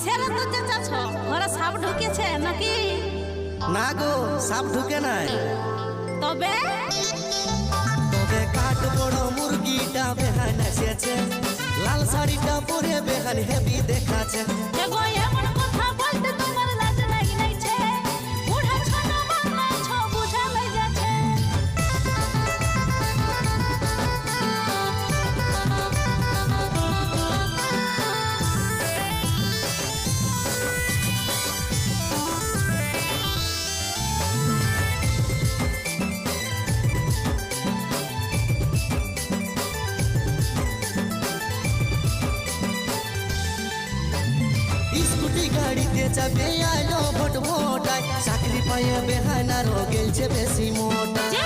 কিসের তো চেঁচাছ? ঘরে সাপ ঢুকেছে নাকি? না গো, সাপ ঢুকে নাই। তবে তবে কাঠ বড় মুরগিটা বেহান এসেছে, লাল শাড়িটা পরে বেহান হেভি দেখাচ্ছে। এগো এমন কথা বলতে তোমার লাজ লাগি নাইছে? বুড়া ছোট বাংলা ছ বুঝা লই যাচ্ছে। স্কুটি গাড়িতে যাবে আইলো ভোট ভোটায়, চাকরি পাইয়ে বেহানারও গেলছে বেশি মোটা। যে